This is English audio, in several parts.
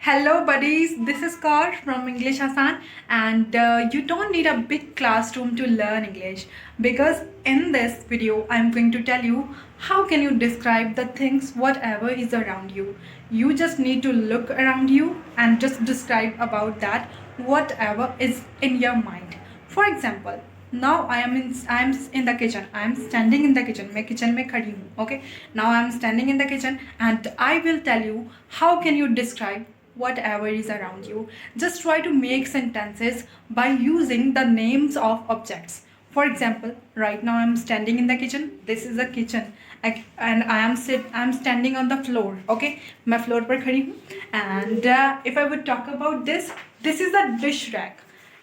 Hello, buddies. This is Kar from English Hassan, and you don't need a big classroom to learn English because in this video, I'm going to tell you how can you describe the things whatever is around you. You just need to look around you and just describe about that whatever is in your mind. For example, now I'm in the kitchen. I'm standing in the kitchen. मैं kitchen में खड़ी हूँ. Okay. Now I'm standing in the kitchen and I will tell you how can you describe whatever is around you. Just try to make sentences by using the names of objects. For example, right now I'm standing in the kitchen. This is a kitchen and I'm standing on the floor. Okay, मैं floor पर खड़ी हूँ. And if I would talk about this is a dish rack.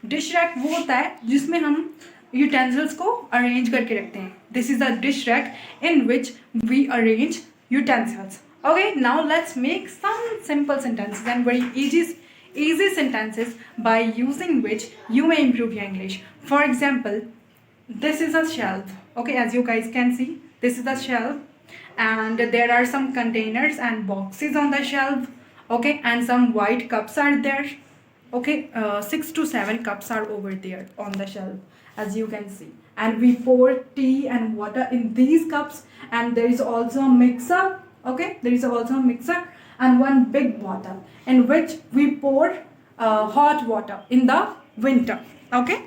Dish rack वो होता है जिसमें हम utensils को arrange करके रखते हैं. This is a dish rack in which we arrange utensils. Okay, now let's make some simple sentences and very easy sentences by using which you may improve your English. For example, this is a shelf. Okay, as you guys can see, this is a shelf and there are some containers and boxes on the shelf. Okay, and some white cups are there. Okay, 6 to 7 cups are over there on the shelf, as you can see, and we pour tea and water in these cups, and there is also a mixer. Okay, there is also a mixer and one big bottle in which we pour hot water in the winter. Okay,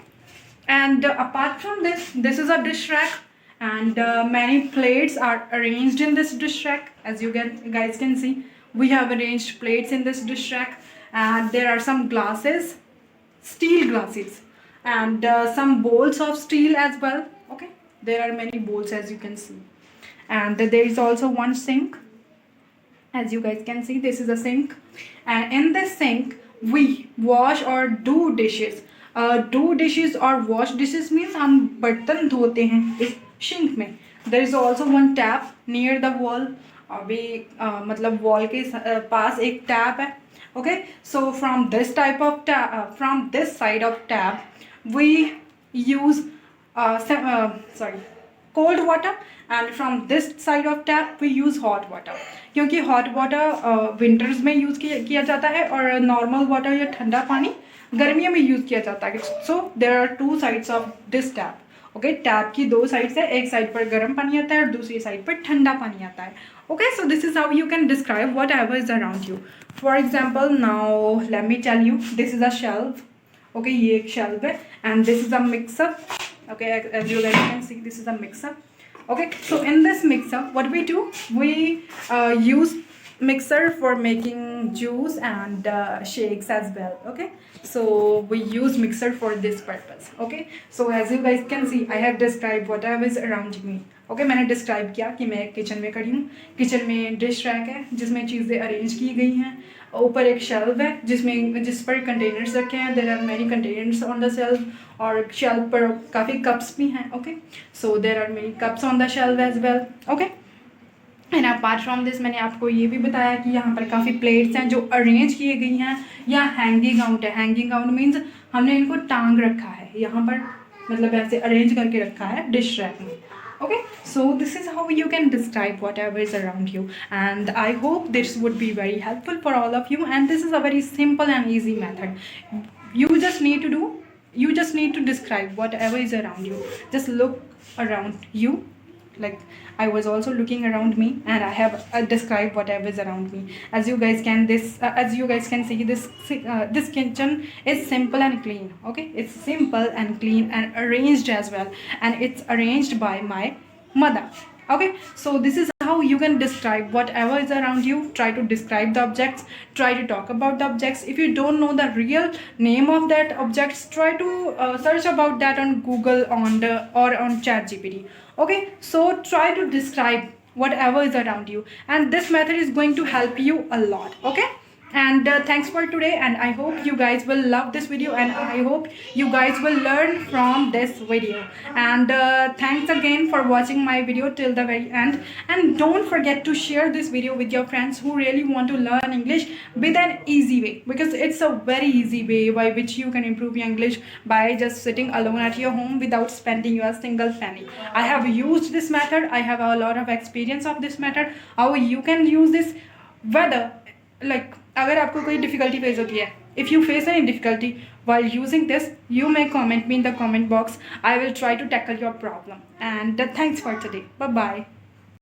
and apart from this is a dish rack, and many plates are arranged in this dish rack. As you guys can see, we have arranged plates in this dish rack, and there are some glasses, steel glasses, and some bowls of steel as well. Okay, there are many bowls, as you can see, and there is also one sink. As you guys can see, this is a sink, and in this sink we wash or do dishes. Do dishes or wash dishes means हम बर्तन धोते हैं इस sink में. There is also one tap near the wall. अभी मतलब wall के पास एक tap है. Okay, so from this type of tap, from this side of tap, we use cold water, and from this side of tap we use hot water. क्योंकि hot water winters में use किया जाता है और normal water या ठंडा पानी गर्मियों में यूज़ किया जाता है. So there are two sides of this tap. Okay, tap की दो साइड है. एक साइड पर गर्म पानी आता है और दूसरी साइड पर ठंडा पानी आता है. Okay, so this is how you can describe whatever is around you. For example, now let me tell you, this is a shelf. Okay, ये एक shelf है, and this is a mixer. Okay, as you guys can see, this is a mixer. Okay, so in this mixer, what we do, we use mixer for making juice and shakes as well. Okay, so we use mixer for this purpose. Okay, so as you guys can see, I have described whatever is around me. Okay मैंने describe किया कि मैं kitchen में खड़ी हूँ. Kitchen में dish rack है जिसमें चीज़ें अरेंज की गई हैं. ऊपर एक शेल्फ है जिस पर कंटेनर्स रखे हैं. There are many containers on the shelf, और शेल्फ पर काफ़ी कप्स भी हैं. Okay, so there are many cups on the shelf as well. Okay, and apart from this मैंने आपको ये भी बताया कि यहाँ पर काफ़ी प्लेट्स हैं जो अरेंज किए गई हैं. या हैंगिंग आउट है. हैंगिंग आउट मीन्स हमने इनको टांग रखा है यहाँ पर, मतलब ऐसे अरेंज करके रखा है डिश रैक में. Okay, so this is how you can describe whatever is around you, and I hope this would be very helpful for all of you, and this is a very simple and easy method. You just need to describe whatever is around you. Just look around you, like I was also looking around me, and I have described whatever is around me. As you guys can see, this kitchen is simple and clean. Okay, it's simple and clean and arranged as well, and it's arranged by my mother. Okay, so this is how you can describe whatever is around you. Try to describe the objects, try to talk about the objects. If you don't know the real name of that objects, try to search about that on Google or on ChatGPT. Okay, so try to describe whatever is around you, and this method is going to help you a lot. Okay, and thanks for today, and I hope you guys will love this video, and I hope you guys will learn from this video. And thanks again for watching my video till the very end, and don't forget to share this video with your friends who really want to learn English with an easy way, because it's a very easy way by which you can improve your English by just sitting alone at your home without spending a single penny. I have used this method. I have a lot of experience of this method, how you can use this, whether like अगर आपको कोई difficulty face होती है, if you face any difficulty while using this, you may comment me in the comment box. I will try to tackle your problem. And thanks for today. Bye bye.